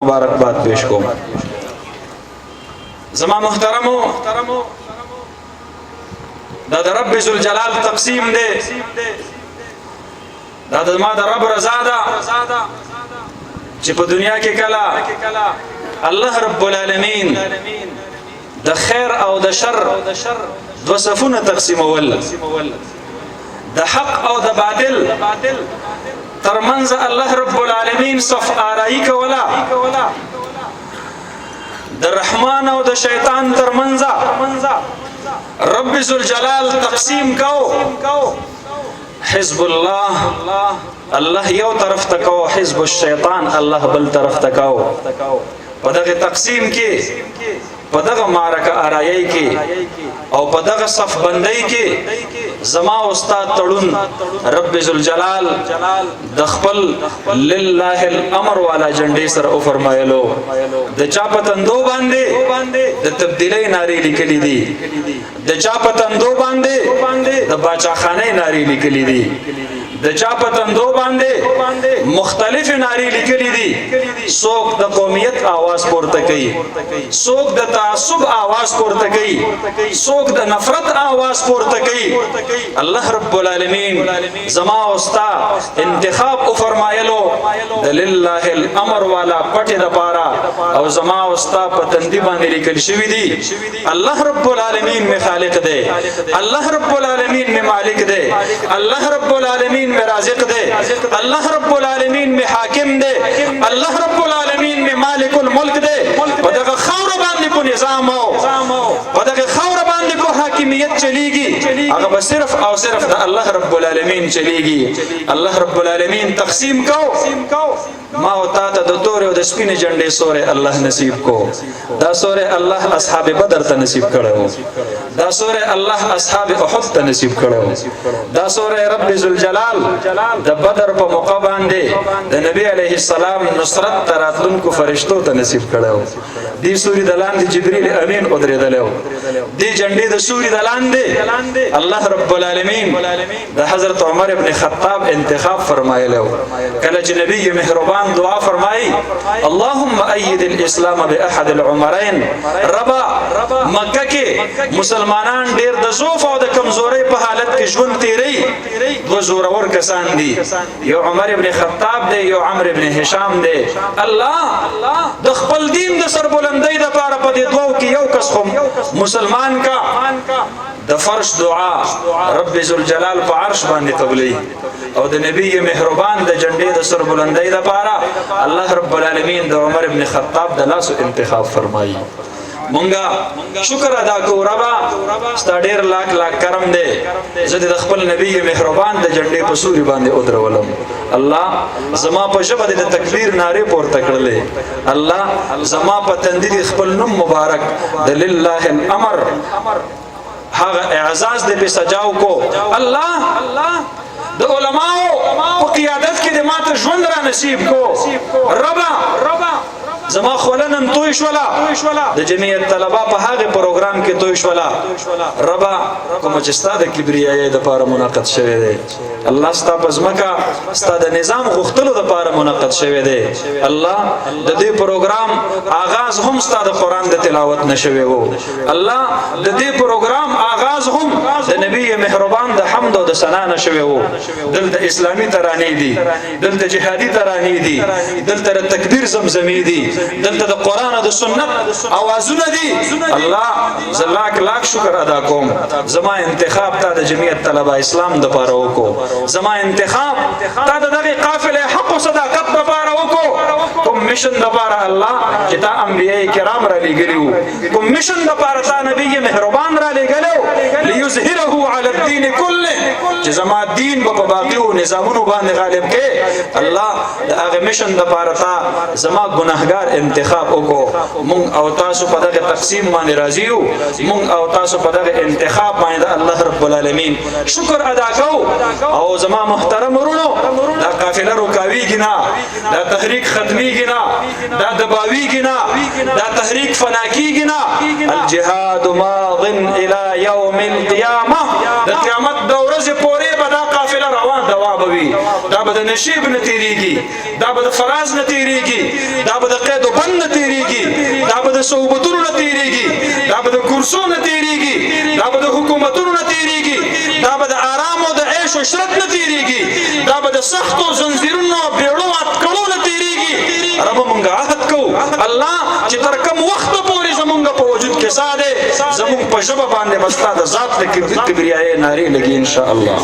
مبارکباد پیش کوم زما محترمو دا د رب ذوالجلال تقسیم دی دا د ما د رب رضا ده چې په دنیا کې کله الله رب العالمین د خیر او د شر دو صفونه تقسیمول د حق او د باطل ترمنځ الله رب العالمین صف آرائی کولا د رحمان او د شیطان ترمنځ رب ذوالجلال تقسیم کو حزب الله الله یو طرف تکو حزب الشیطان الله بل طرف تکو په دغه تقسیم کې په دغه معرکه آرایی کې او په دغه صف بندۍ کې زما استاد تړون رب ذوالجلال د خپل لله الامر والا جنډې سره او فرمایلو د چا په تندو باندې د تبدیلی ناری لیکلې دي د چا په تندو باندې د باچاخانه ناری لیکلې دي د چا په تندو باندې مختلف ناری لیکلې دي څوک د قومیت आवाज پورته کوي څوک د تعصب आवाज پورته کوي څوک د نفرت आवाज پورته کوي الله رب العالمین زما اوستا انتخاب او فرمایلو د لله الامر والا پټه د پاره او زما اوستا په تندي باندې لیکل شوی دي الله رب العالمین می خالق دی الله رب العالمین می مالک دی الله رب العالمین میں رازق دے اللہ رب العالمین میں حاکم دے اللہ رب العالمین میں مالک الملک دے پدغه خور باندې کو نظام او پدغه خور باندې کو حاکمیت چلی گی هغه صرف او صرف د الله رب العالمین چلی گی الله رب العالمین تقسیم کو ما او تا ته د تور او د سپینې جنډې سورې الله نصیب کو دا سورې الله اصحاب بدر ته نصیب کړو دا سورې الله اصحاب احد ته نصیب کړو دا سورې رب ذوالجلال د بدر په موقع باندې د نبی علیه السلام نصرت تراتلونکو فرشتو ته نصیب کړو دی سوري د لاندې جبرئیل امین ودرېدلو دی جنډې د سوري د لاندې الله رب العالمین د حضرت عمر ابن خطاب انتخاب فرمایلو کله چې نبی مهربان دعا فرمایي اللهم ايد الاسلام باحد العمرين ربا مکه کې مسلمانان ډېر د ضعف او د کمزوري په حالت کې ژوند تیری دو زورور کسان دي یو عمر ابن خطاب دی یو عمرو ابن هشام دی الله د خپل دین د سربلندۍ د پاره په دې دوو کې یو کس خو مسلمان کا د فرش دعا رب ذوالجلال په عرش باندې قبلي او د نبی مهربان د جنډې د سربلندۍ د پاره الله رب العالمین د عمر ابن خطاب د لاسو انتخاب فرمایي مونږه شکر ادا کوو ربا ستا ډېر لاک کرم دی زه د خپل نبی مهربان د جنډې په سوري باندې ودرولم الله زما په ژبه د تکبیر ناره پورته کړلې الله زما په تندي خپل نوم مبارک د لله الامر هغه اعزاز دې په سجاو کو الله د علماء په قیادت کې د ماته ژوند را نصیب کو ربا زما خولنن توي شولا د جمعیت طلبه په هغه پروګرام کې توي شولا ربا کوم چې ستاسو د کبریایي د لپاره منعقد شوی دی الله ستاسو پزماکا ستاسو د نظام غختلو د لپاره منعقد شوی دی الله د دې پروګرام آغاز هم ستاسو د قران د تلاوت نشوي وو الله د دې پروګرام آغاز هم د نبی مهربان د حمد او د ثنا نشوي وو دلته اسلامي ترانې دي دلته جهادي ترانې دي دلته تکبیر زمزمي دي دلته د قران او د سنت اوازونه دي الله زلاک لاک شکر ادا کوم زما انتخاب ته د جمعیت طلبه اسلام د پاره وکړو زما انتخاب ته دغه قافله حق او صداقت د پاره وکړو کوم مشن د پاره الله چې تا انبیاء کرام را لګلیو کوم مشن د پاره تا نبی مهربان را لګلو ليظهره على الدين كله چې زما دین په باقی او نظامونو باندې غالب کې الله د هغه مشن د پاره تا زما ګناهګار انتخاب وکړو مونږ او تاسو په دغه تقسیم باندې راضي یو مونږ او تاسو په دغه انتخاب باندې الله رب العالمین شکر ادا کوو او زما محترم ورونو دا قافله رکاویږي نه دا تحریک ختمیږي نه دا دباویږي نه دا تحریک فنا کیږي نه الجهاد ماض الى يوم القيامه د قیامت د ورځې پورې به دا قافله روان دوا بوي دا به د نشیب نه تیریږي دا به د فراز نه تیریږي دا به د قید و بند نه تیریږي دا به د صحبتونو نه تیریږي دا به د کورسو نه تیریږي دا به د حکومتونو نه تیریږي دا به د آرام او د عیش و عشرت نه تیریږي دا به د سختو زنځیرونو او بیړو اټکړو نه تیریږي رب مونږ عهد کوو الله چې تر کوم وخت پورې زمونږ په وجود کې ساده زمونږ په ژبه باندې بستا د ذات د کبریایي نارې لګي ان شاء الله